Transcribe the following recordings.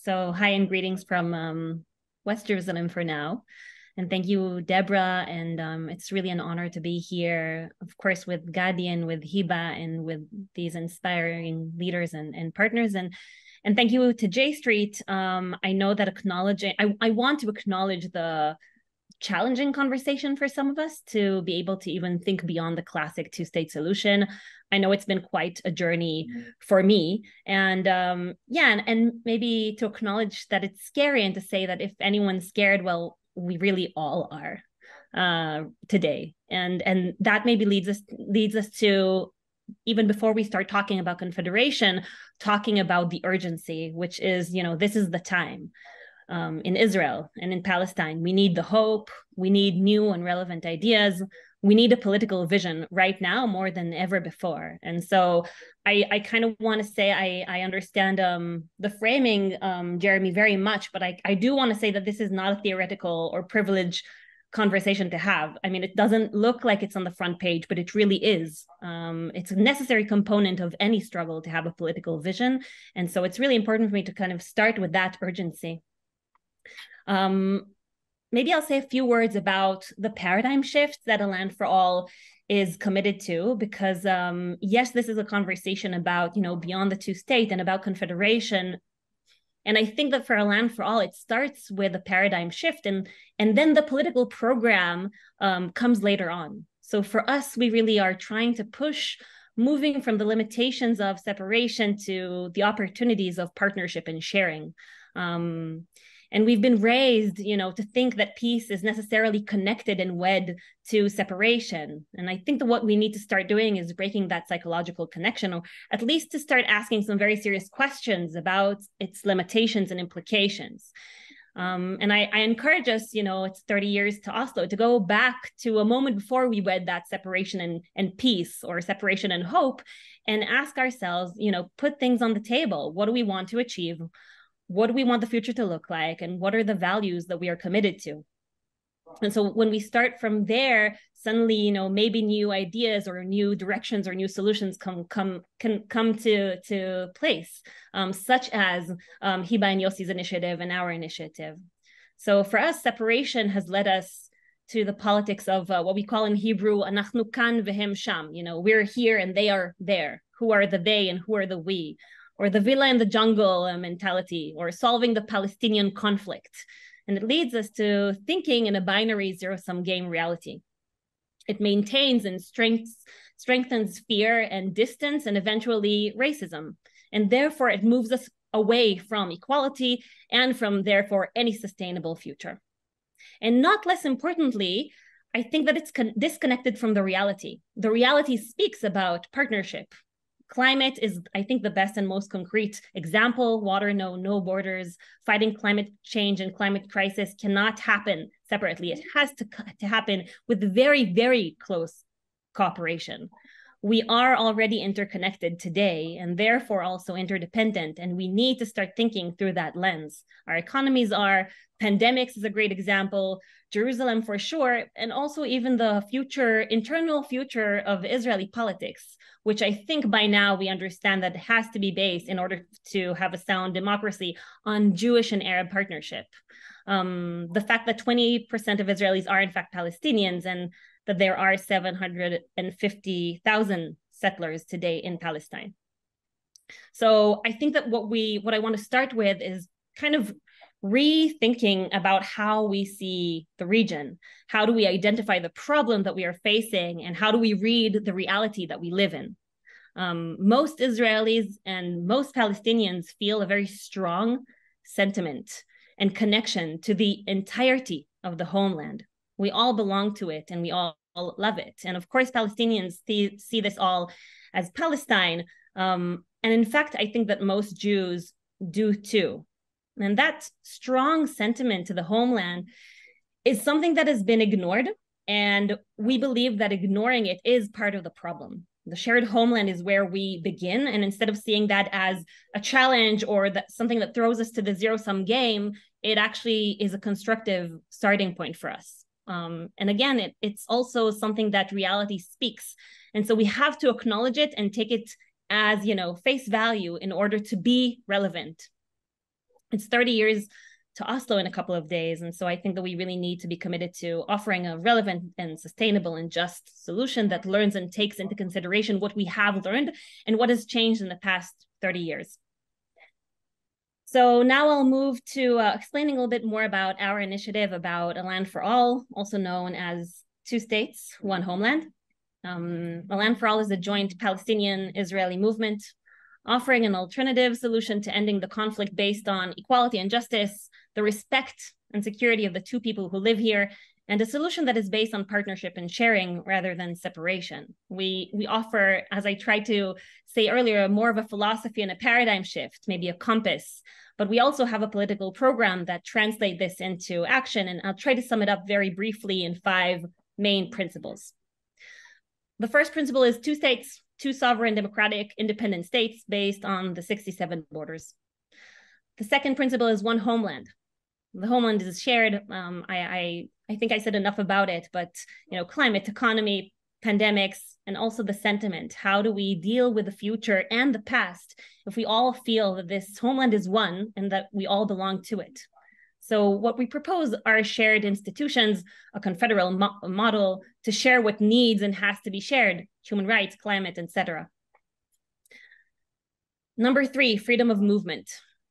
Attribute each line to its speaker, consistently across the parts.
Speaker 1: So hi and greetings from West Jerusalem for now. And thank you, Deborah. And it's really an honor to be here, of course, with Gadi and with Hiba and with these inspiring leaders and partners. And thank you to J Street. I know that I want to acknowledge the challenging conversation for some of us to be able to even think beyond the classic two-state solution. I know it's been quite a journey for me. And maybe to acknowledge that it's scary and to say that if anyone's scared, well, we really all are today. And that maybe leads us to, even before we start talking about confederation, talking about the urgency, which is, this is the time. In Israel and in Palestine. We need the hope. We need new and relevant ideas. We need a political vision right now more than ever before. And so I kind of want to say I understand the framing, Jeremy, very much, but I do want to say that this is not a theoretical or privileged conversation to have. I mean, it doesn't look like it's on the front page, but it really is. It's a necessary component of any struggle to have a political vision. And so it's really important for me to kind of start with that urgency. Maybe I'll say a few words about the paradigm shift that A Land for All is committed to, because yes, this is a conversation about, beyond the two-state and about confederation. And I think that for A Land for All, it starts with a paradigm shift, and then the political program comes later on. So for us, we really are trying to push moving from the limitations of separation to the opportunities of partnership and sharing. And we've been raised, to think that peace is necessarily connected and wed to separation. And I think that what we need to start doing is breaking that psychological connection, or at least to start asking some very serious questions about its limitations and implications. And I encourage us, it's 30 years to Oslo, to go back to a moment before we wed that separation and peace, or separation and hope, and ask ourselves, put things on the table. What do we want to achieve? What do we want the future to look like? And what are the values that we are committed to? And so when we start from there, suddenly, maybe new ideas or new directions or new solutions can come to place, such as Hiba and Yossi's initiative and our initiative. So for us, separation has led us to the politics of what we call in Hebrew, "Anachnu kan vehem sham." We're here and they are there. Who are the they and who are the we? Or the villa in the jungle mentality, or solving the Palestinian conflict. And it leads us to thinking in a binary zero-sum game reality. It maintains and strengthens fear and distance and eventually racism. And therefore, it moves us away from equality and from, therefore, any sustainable future. And not less importantly, I think that it's disconnected from the reality. The reality speaks about partnership. Climate is, I think, the best and most concrete example. Water, no borders. Fighting climate change and climate crisis cannot happen separately. It has to happen with very, very close cooperation. We are already interconnected today, and therefore also interdependent, and we need to start thinking through that lens. Our economies are. Pandemics is a great example. Jerusalem for sure, and also even the internal future of Israeli politics, which I think by now we understand that it has to be based, in order to have a sound democracy, on Jewish and Arab partnership. The fact that 20% of Israelis are in fact Palestinians, and that there are 750,000 settlers today in Palestine. So I think that what I want to start with is kind of rethinking about how we see the region. How do we identify the problem that we are facing, and how do we read the reality that we live in? Most Israelis and most Palestinians feel a very strong sentiment and connection to the entirety of the homeland. We all belong to it, and we all love it. And of course, Palestinians see this all as Palestine. And in fact, I think that most Jews do too. And that strong sentiment to the homeland is something that has been ignored. And we believe that ignoring it is part of the problem. The shared homeland is where we begin. And instead of seeing that as a challenge or that something that throws us to the zero-sum game, it actually is a constructive starting point for us. And again, it's also something that reality speaks. And so we have to acknowledge it and take it as, face value in order to be relevant. It's 30 years to Oslo in a couple of days. And so I think that we really need to be committed to offering a relevant and sustainable and just solution that learns and takes into consideration what we have learned and what has changed in the past 30 years. So now I'll move to explaining a little bit more about our initiative about A Land for All, also known as Two States, One Homeland. A Land for All is a joint Palestinian-Israeli movement offering an alternative solution to ending the conflict based on equality and justice, the respect and security of the two people who live here, and a solution that is based on partnership and sharing rather than separation. We offer, as I tried to say earlier, more of a philosophy and a paradigm shift, maybe a compass, but we also have a political program that translates this into action, and I'll try to sum it up very briefly in 5 main principles. The first principle is 2 states, 2 sovereign, democratic, independent states based on the 67 borders. The second principle is 1 homeland. The homeland is shared. I think I said enough about it, but climate, economy, pandemics, and also the sentiment. How do we deal with the future and the past if we all feel that this homeland is one and that we all belong to it? So what we propose are shared institutions, a confederal model to share what needs and has to be shared, human rights, climate, etc. Number 3, freedom of movement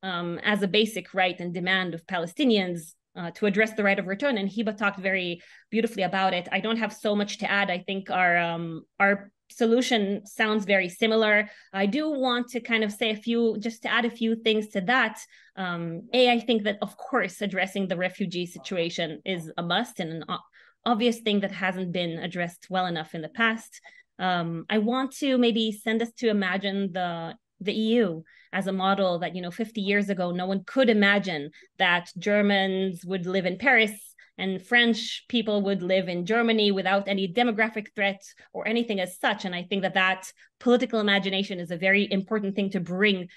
Speaker 1: as a basic right and demand of Palestinians to address the right of return. And Hiba talked very beautifully about it. I don't have so much to add. I think our solution sounds very similar. I do want to kind of say just to add a few things to that. I think that, of course, addressing the refugee situation is a must and an obvious thing that hasn't been addressed well enough in the past. I want to maybe send us to imagine the EU as a model that, 50 years ago, no one could imagine that Germans would live in Paris and French people would live in Germany without any demographic threat or anything as such. And I think that political imagination is a very important thing to bring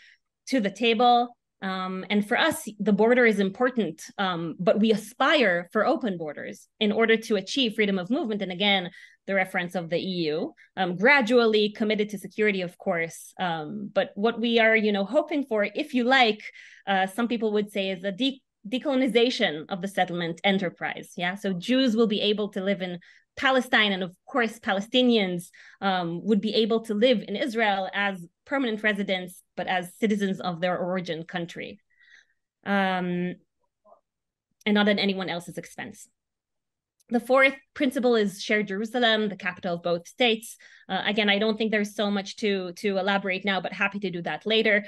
Speaker 1: to the table. And for us, the border is important, but we aspire for open borders in order to achieve freedom of movement. And again, the reference of the EU, gradually committed to security, of course. But what we are, hoping for, if you like, some people would say is a decolonization of the settlement enterprise. Yeah, so Jews will be able to live in Palestine, and of course, Palestinians would be able to live in Israel as permanent residents, but as citizens of their origin country, and not at anyone else's expense. The 4th principle is shared Jerusalem, the capital of both states. Again, I don't think there's so much to elaborate now, but happy to do that later.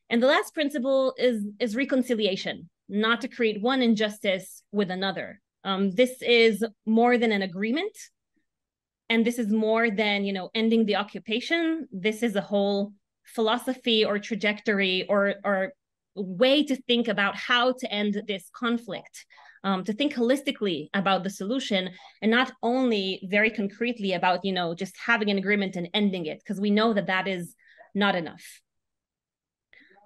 Speaker 1: And the last principle is reconciliation, not to create one injustice with another. This is more than an agreement, and this is more than, ending the occupation. This is a whole philosophy or trajectory or way to think about how to end this conflict, to think holistically about the solution and not only very concretely about, just having an agreement and ending it, because we know that is not enough.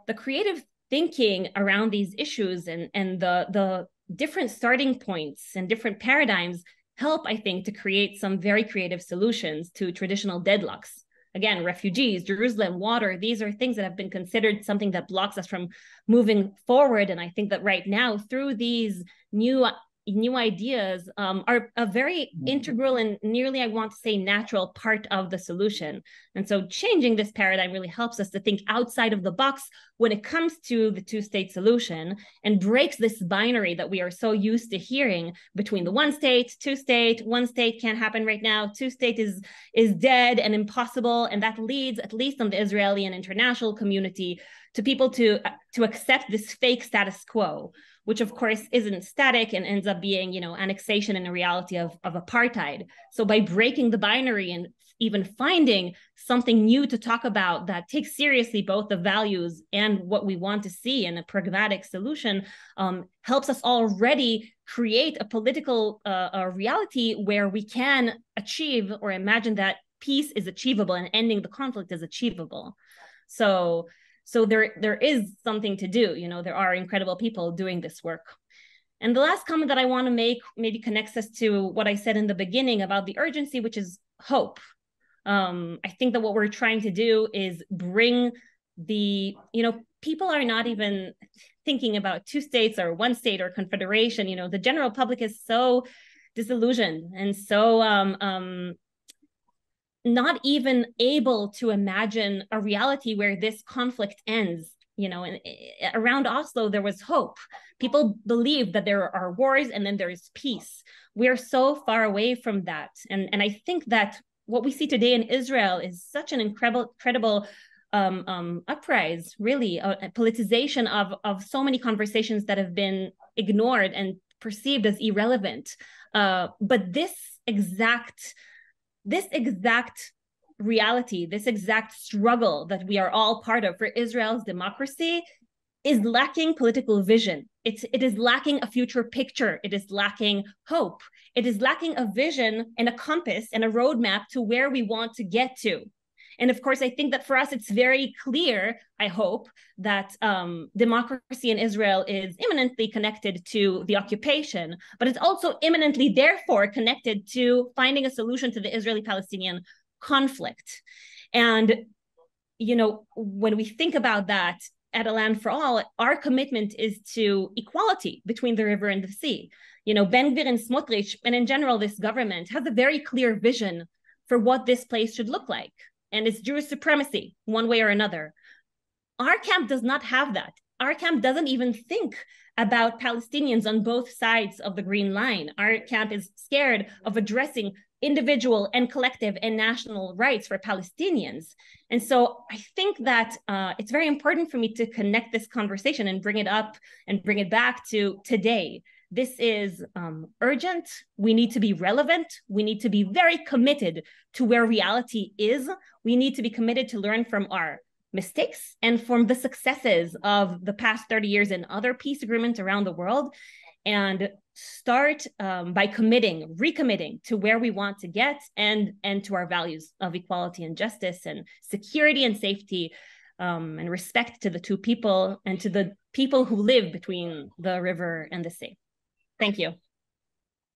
Speaker 1: The creative thinking around these issues and the different starting points and different paradigms help, I think, to create some very creative solutions to traditional deadlocks. Again, refugees, Jerusalem, water, these are things that have been considered something that blocks us from moving forward. And I think that right now, through these new ideas, are a very integral and nearly, I want to say, natural part of the solution. And so changing this paradigm really helps us to think outside of the box when it comes to the 2-state solution, and breaks this binary that we are so used to hearing between the 1 state, 2 state. 1 state can't happen right now. 2 state is dead and impossible. And that leads, at least on the Israeli and international community, to people to accept this fake status quo, which of course isn't static and ends up being, annexation and a reality of apartheid. So by breaking the binary and even finding something new to talk about that takes seriously both the values and what we want to see in a pragmatic solution, helps us already create a political reality where we can achieve or imagine that peace is achievable and ending the conflict is achievable. So there is something to do. There are incredible people doing this work. And the last comment that I want to make maybe connects us to what I said in the beginning about the urgency, which is hope. I think that what we're trying to do is bring the, people are not even thinking about two states or one state or confederation. You know, the general public is so disillusioned and so not even able to imagine a reality where this conflict ends. You know, and around Oslo, there was hope. People believe that there are wars and then there is peace. We're so far away from that. And I think that what we see today in Israel is such an incredible uprise, really, a politicization of so many conversations that have been ignored and perceived as irrelevant. But this exact reality, this exact struggle that we are all part of for Israel's democracy is lacking political vision. It is lacking a future picture. It is lacking hope. It is lacking a vision and a compass and a roadmap to where we want to get to. And of course, I think that for us, it's very clear, I hope, that democracy in Israel is imminently connected to the occupation, but it's also imminently, therefore, connected to finding a solution to the Israeli-Palestinian conflict. And, you know, when we think about that at A Land for All, our commitment is to equality between the river and the sea. You know, Ben Gvir and Smotrich, and in general, this government has a very clear vision for what this place should look like. And it's Jewish supremacy, one way or another. Our camp does not have that. Our camp doesn't even think about Palestinians on both sides of the Green Line. Our camp is scared of addressing individual and collective and national rights for Palestinians. And so I think that it's very important for me to connect this conversation and bring it up and bring it back to today. This is urgent. We need to be relevant. We need to be very committed to where reality is. We need to be committed to learn from our mistakes and from the successes of the past 30 years in other peace agreements around the world, and start by recommitting to where we want to get and to our values of equality and justice and security and safety, and respect to the two people and to the people who live between the river and the sea. Thank you.